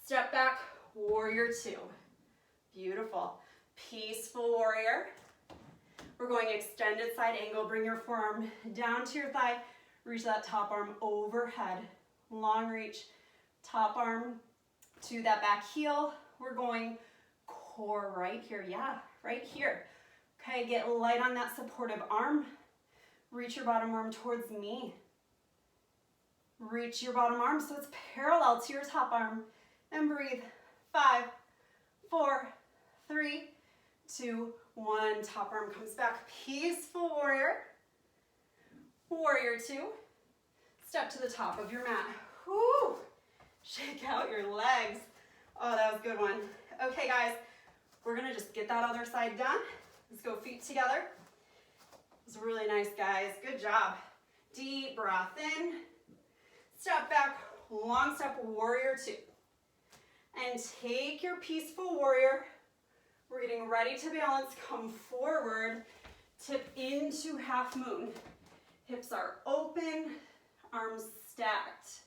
A: Step back, warrior two. Beautiful. Peaceful warrior. We're going extended side angle. Bring your forearm down to your thigh. Reach that top arm overhead. Long reach, top arm to that back heel. We're going core right here. Yeah, right here. Okay, get light on that supportive arm. Reach your bottom arm towards me. Reach your bottom arm so it's parallel to your top arm. And breathe. 5, 4, 3, 2, 1. Top arm comes back. Peaceful warrior. Warrior two. Step to the top of your mat. Whoo! Shake out your legs. Oh, that was a good one. Okay, guys, we're gonna just get that other side done. Let's go feet together. It was really nice, guys. Good job. Deep breath in. Step back, long step, warrior two. And take your peaceful warrior. We're getting ready to balance. Come forward, tip into half moon. Hips are open, arms stacked.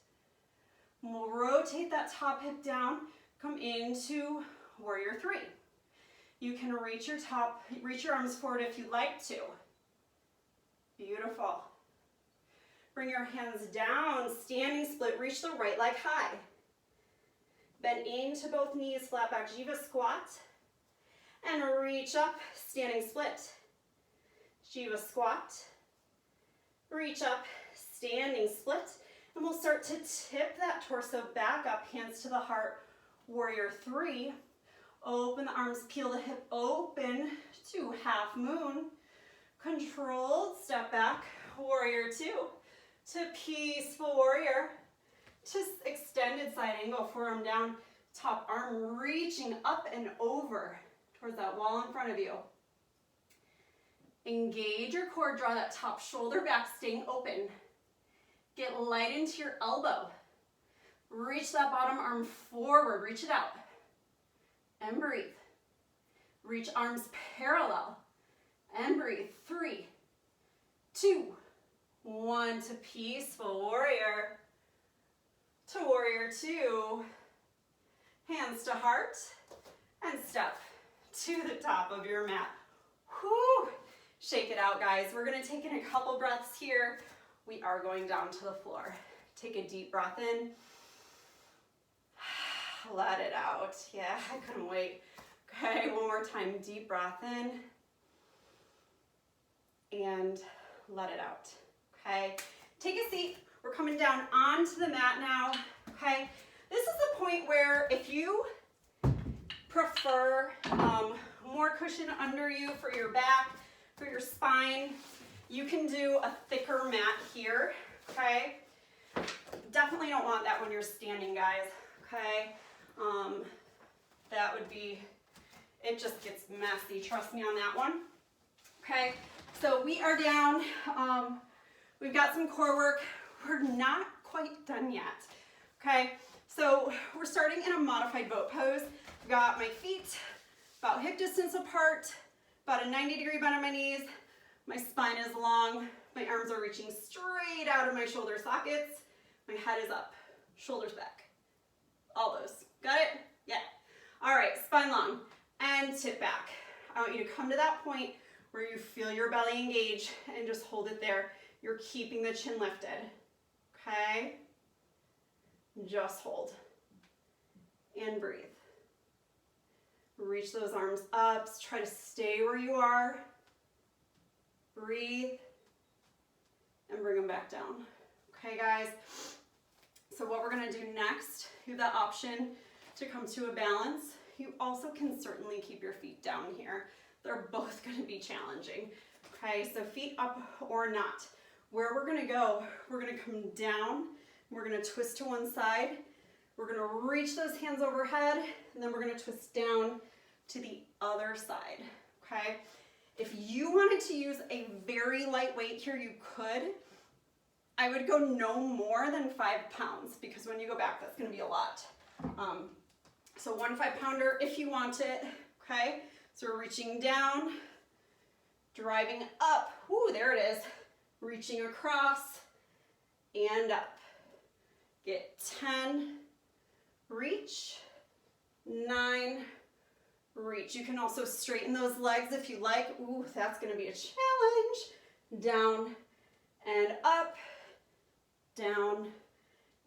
A: We'll rotate that top hip down, come into warrior three. You can reach your arms forward if you'd like to. Beautiful. Bring your hands down, standing split, reach the right leg high. Bend into both knees, flat back, Jiva squat. And reach up, standing split. Jiva squat. Reach up, standing split. And we'll start to tip that torso back up, hands to the heart, warrior three. Open the arms, peel the hip open to half moon. Controlled step back, warrior two. To peaceful warrior. To extended side angle, forearm down, top arm reaching up and over towards that wall in front of you. Engage your core, draw that top shoulder back, staying open. Get light into your elbow. Reach that bottom arm forward, reach it out. And breathe. Reach arms parallel. And breathe. 3, 2, 1 to peaceful warrior. To warrior two. Hands to heart. And step to the top of your mat. Whew. Shake it out, guys. We're gonna take in a couple breaths here. We are going down to the floor. Take a deep breath in. Let it out. Yeah, I couldn't wait. Okay, one more time. Deep breath in. And let it out. Okay, take a seat. We're coming down onto the mat now. Okay, this is the point where if you prefer more cushion under you for your back, for your spine, you can do a thicker mat here. Okay, definitely don't want that when you're standing, guys. Okay, that would be, it just gets messy, trust me on that one. Okay, so we are down. We've got some core work. We're not quite done yet. Okay, so we're starting in a modified boat pose. I've got my feet about hip distance apart, about a 90-degree bend on my knees. My spine is long. My arms are reaching straight out of my shoulder sockets. My head is up, shoulders back. All those. Got it? Yeah. All right, spine long and tip back. I want you to come to that point where you feel your belly engage and just hold it there. You're keeping the chin lifted. Okay? Just hold and breathe. Reach those arms up. Try to stay where you are. Breathe and bring them back down. Okay, guys? So what we're gonna do next, you have that option to come to a balance. You also can certainly keep your feet down here. They're both gonna be challenging. Okay, so feet up or not. Where we're gonna go, we're gonna come down, we're gonna twist to one side, we're gonna reach those hands overhead, and then we're gonna twist down to the other side, okay? If you wanted to use a very light weight here, you could. I would go no more than 5 pounds because when you go back, that's gonna be a lot. So 1 5-pounder if you want it, okay? So we're reaching down, driving up, ooh, there it is. Reaching across and up. Get 10, reach, 9, reach. You can also straighten those legs if you like. Ooh, that's gonna be a challenge. Down and up, down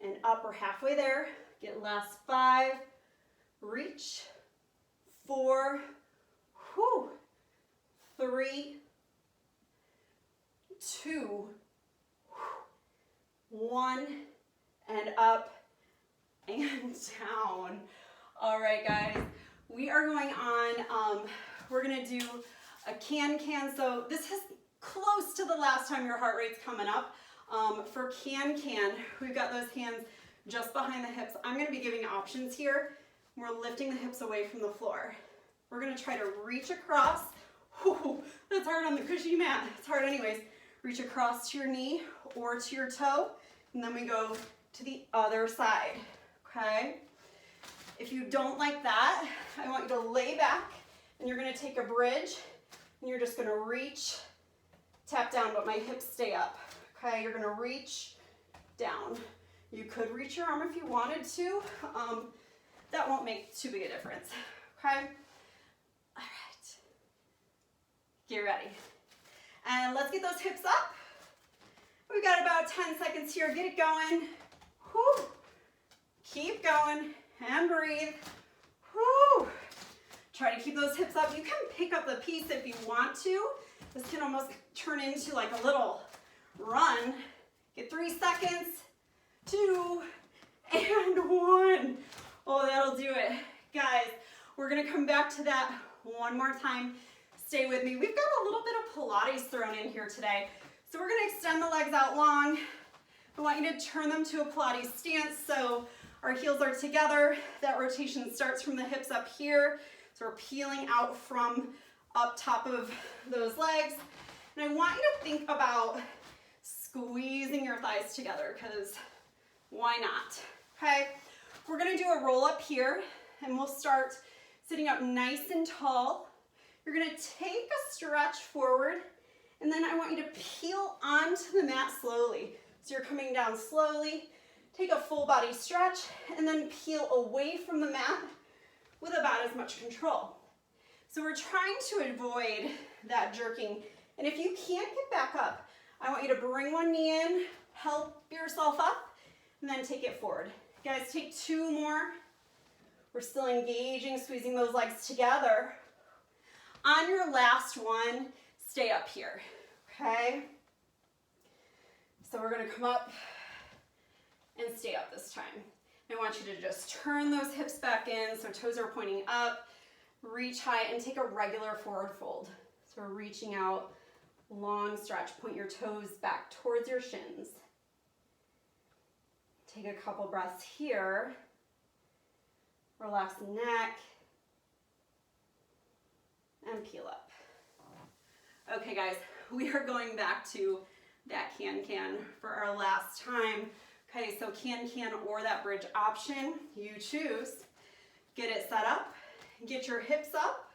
A: and up. We're halfway there. Get last 5, reach, 4, 3, 2, 1, and up and down. All right, guys, we are going on, we're gonna do a can-can. So this is close to the last time your heart rate's coming up. For can-can, we've got those hands just behind the hips. I'm gonna be giving options here. We're lifting the hips away from the floor. We're gonna try to reach across. Whew, that's hard on the cushy mat. It's hard anyways. Reach across to your knee or to your toe, and then we go to the other side, okay? If you don't like that, I want you to lay back, and you're gonna take a bridge, and you're just gonna reach, tap down, but my hips stay up, okay? You're gonna reach down. You could reach your arm if you wanted to. That won't make too big a difference, okay? All right, get ready. And let's get those hips up. We've got about 10 seconds here. Get it going. Whew. Keep going and breathe. Whew. Try to keep those hips up. You can pick up the piece if you want to. This can almost turn into like a little run. Get 3 seconds, 2, and 1. Oh, that'll do it. Guys, we're gonna come back to that one more time. Stay with me. We've got a little bit of Pilates thrown in here today. So we're gonna extend the legs out long. I want you to turn them to a Pilates stance so our heels are together. That rotation starts from the hips up here. So we're peeling out from up top of those legs. And I want you to think about squeezing your thighs together because why not? Okay, we're gonna do a roll up here and we'll start sitting up nice and tall. You're gonna take a stretch forward, and then I want you to peel onto the mat slowly. So you're coming down slowly, take a full body stretch, and then peel away from the mat with about as much control. So we're trying to avoid that jerking. And if you can't get back up, I want you to bring one knee in, help yourself up, and then take it forward. Guys, take 2 more. We're still engaging, squeezing those legs together. On your last one, stay up here, okay? So we're gonna come up and stay up this time. I want you to just turn those hips back in so toes are pointing up, reach high, and take a regular forward fold. So we're reaching out, long stretch, point your toes back towards your shins. Take a couple breaths here. Relax the neck. And peel up. Okay guys, we are going back to that can-can for our last time. Okay, so can-can or that bridge option, you choose. Get it set up, get your hips up,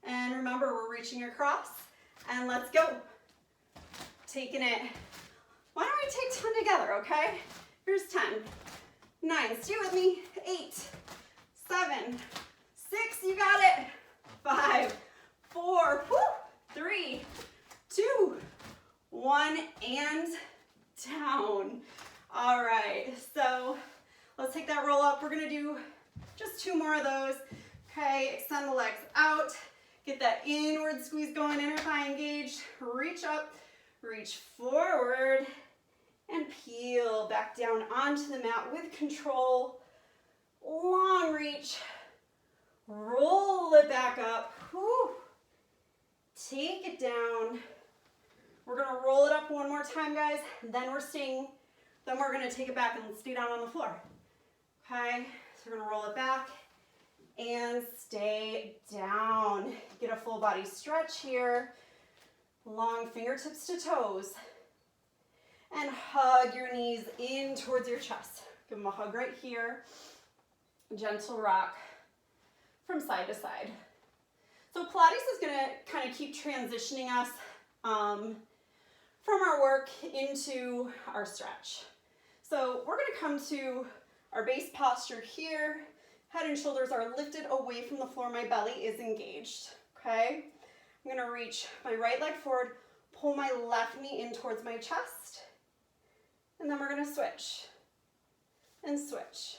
A: and remember we're reaching across, and let's go. Taking it, why don't we take 10 together, okay? Here's 10, 9, stay with me, 8, 7, 6, you got it, 5, 4, 3, 2, 1, and down. All right, so let's We're gonna do just 2 more of those. Okay, extend the legs out. Get that inward squeeze going, inner thigh engaged. Reach up, reach forward, and peel back down onto the mat with control. Long reach. Roll it back up. Whew. Take it down. We're gonna roll it up one more time, guys. Then we're gonna take it back and stay down on the floor. Okay, so we're gonna roll it back and stay down. Get a full body stretch here. Long fingertips to toes. And hug your knees in towards your chest. Give them a hug right here. Gentle rock from side to side. So Pilates is gonna kind of keep transitioning us from our work into our stretch. So we're gonna come to our base posture here. Head and shoulders are lifted away from the floor. My belly is engaged, okay? I'm gonna reach my right leg forward, pull my left knee in towards my chest, and then we're gonna switch, and switch,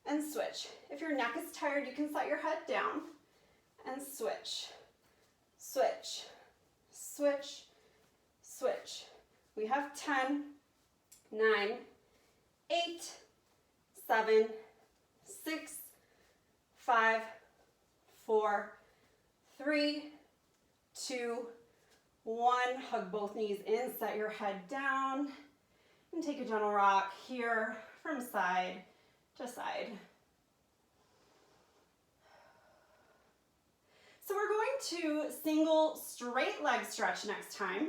A: and switch. If your neck is tired, you can set your head down, and switch, switch, switch, switch. We have 10, 9, 8, 7, 6, 5, 4, 3, 2, 1. Hug both knees in, set your head down, and take a gentle rock here from side to side. So we're going to single straight leg stretch next time.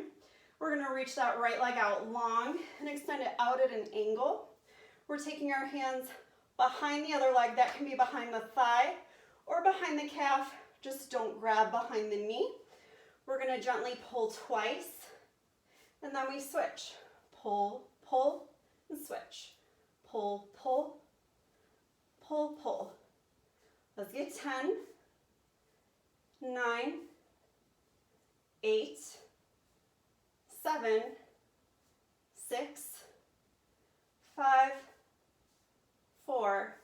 A: We're gonna reach that right leg out long and extend it out at an angle. We're taking our hands behind the other leg. That can be behind the thigh or behind the calf. Just don't grab behind the knee. We're gonna gently pull twice, and then we switch. Pull, pull, and switch. Pull, pull, pull, pull. Let's get 10, 9, 8, 7, 6, 5, 4,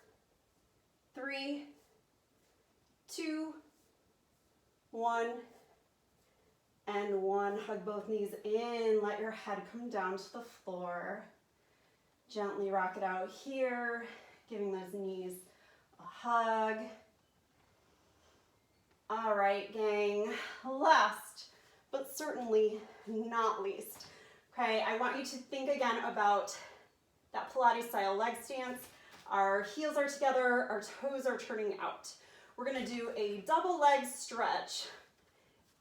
A: 3, 2, 1, and 1. Hug both knees in. Let your head come down to the floor. Gently rock it out here, giving those knees a hug. All right, gang. Last, but certainly not least. Okay, I want you to think again about that Pilates style leg stance. Our heels are together, our toes are turning out. We're gonna do a double leg stretch.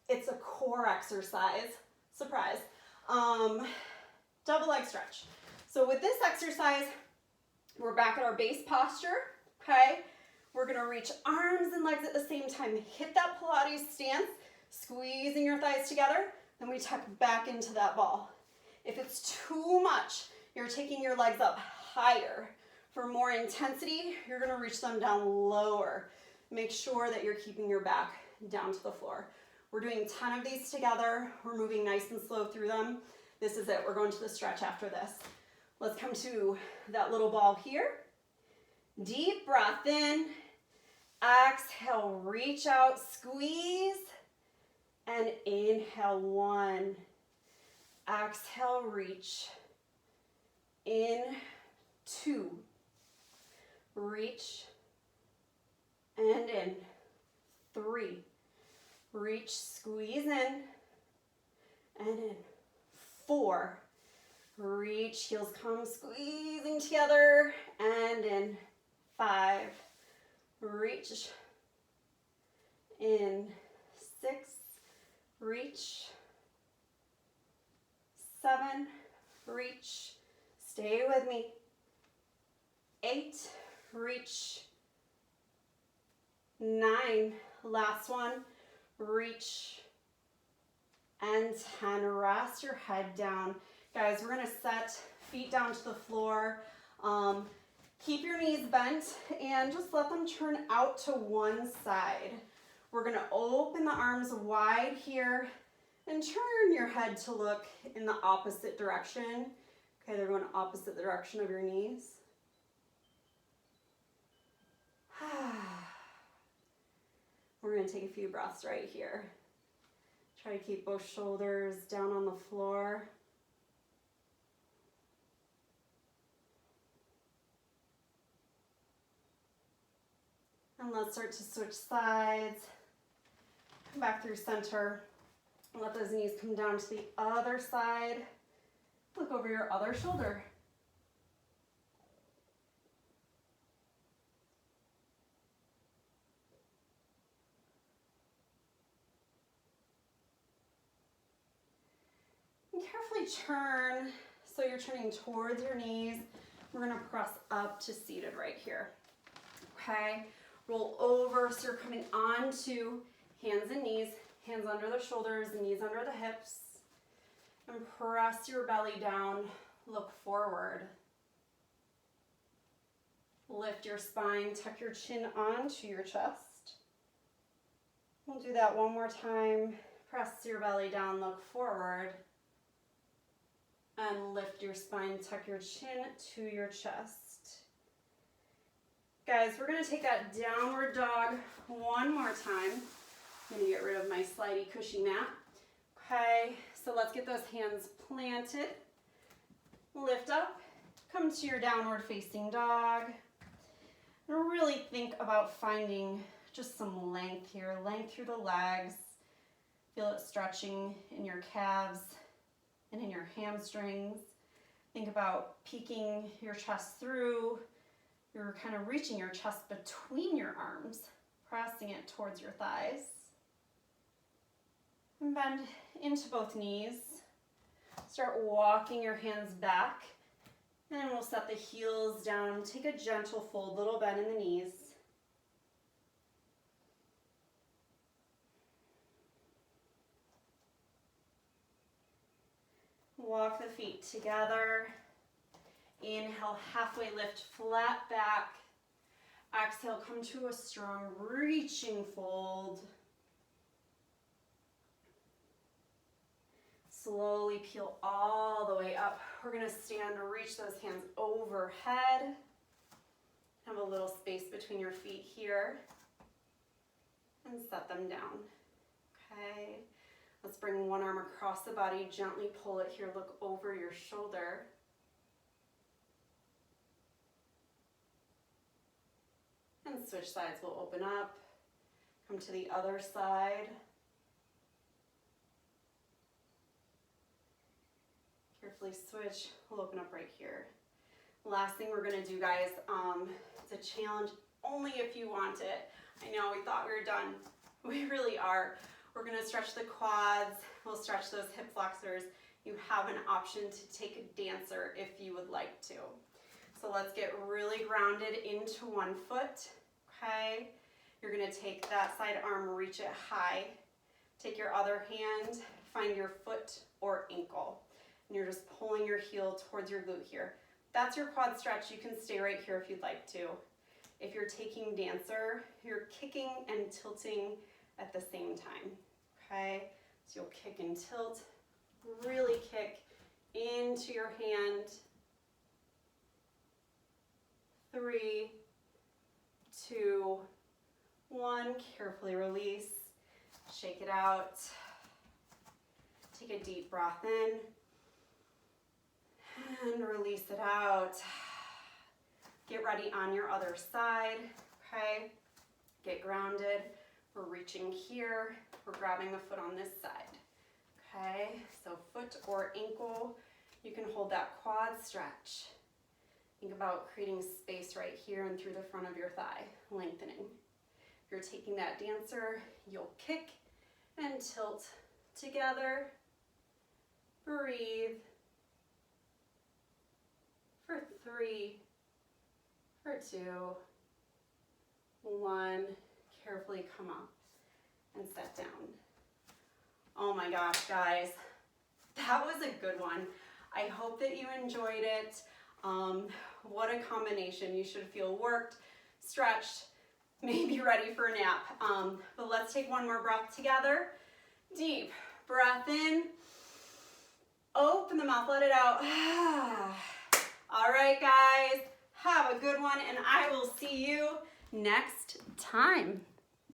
A: It's a core exercise, surprise. Double leg stretch. So with this exercise, we're back at our base posture, okay? We're gonna reach arms and legs at the same time. Hit that Pilates stance, squeezing your thighs together, then we tuck back into that ball. If it's too much, you're taking your legs up higher. For more intensity, you're gonna reach them down lower. Make sure that you're keeping your back down to the floor. We're doing 10 of these together. We're moving nice and slow through them. This is it, we're going to the stretch after this. Let's come to that little ball here. Deep breath in. Exhale, reach out, squeeze, and inhale, 1. Exhale, reach. In, 2. Reach, and in. 3. Reach, squeeze in, and in. 4. Reach, heels come squeezing together, and in. 5. Reach, in. 6. Reach. 7. Reach. Stay with me. 8. Reach. 9. Last one. Reach. And 10. Rest your head down. Guys, we're gonna set feet down to the floor. Keep your knees bent and just let them turn out to one side. We're gonna open the arms wide here and turn your head to look in the opposite direction. Okay, they're going opposite the direction of your knees. We're gonna take a few breaths right here. Try to keep both shoulders down on the floor. And let's start to switch sides. Come back through center. Let those knees come down to the other side. Look over your other shoulder. And carefully turn so you're turning towards your knees. We're gonna press up to seated right here. Okay, roll over so you're coming onto hands and knees, hands under the shoulders, knees under the hips. And press your belly down, look forward. Lift your spine, tuck your chin onto your chest. We'll do that one more time. Press your belly down, look forward. And lift your spine, tuck your chin to your chest. Guys, we're gonna take that downward dog one more time. I'm gonna get rid of my slidey cushy mat. Okay, so let's get those hands planted. Lift up, come to your downward facing dog. And really think about finding just some length here, length through the legs. Feel it stretching in your calves and in your hamstrings. Think about peeking your chest through. You're kind of reaching your chest between your arms, pressing it towards your thighs. And bend into both knees. Start walking your hands back. And we'll set the heels down. Take a gentle fold, little bend in the knees. Walk the feet together. Inhale, halfway lift, flat back. Exhale, come to a strong reaching fold. Slowly peel all the way up. We're gonna stand, reach those hands overhead. Have a little space between your feet here. And set them down. Okay. Let's bring one arm across the body, gently pull it here, look over your shoulder. And switch sides, we'll open up. Come to the other side. Carefully switch, we'll open up right here. Last thing we're gonna do, guys, it's a challenge only if you want it. I know we thought we were done, we really are. We're gonna stretch the quads, we'll stretch those hip flexors. You have an option to take a dancer if you would like to. So let's get really grounded into one foot, okay? You're gonna take that side arm, reach it high. Take your other hand, find your foot or ankle. And you're just pulling your heel towards your glute here. That's your quad stretch. You can stay right here if you'd like to. If you're taking dancer, you're kicking and tilting at the same time, okay? So you'll kick and tilt, really kick into your hand. 3, 2, 1, carefully release, shake it out. Take a deep breath in. And release it out. Get ready on your other side, okay? Get grounded. We're reaching here. We're grabbing the foot on this side, okay? So foot or ankle, you can hold that quad stretch. Think about creating space right here and through the front of your thigh, lengthening. If you're taking that dancer, you'll kick and tilt together. Breathe. For 3, for 2, 1, carefully come up and set down. Oh my gosh, guys, that was a good one. I hope that you enjoyed it. What a combination. You should feel worked, stretched, maybe ready for a nap. But let's take one more breath together. Deep breath in, open the mouth, let it out. All right, guys, have a good one, and I will see you next time.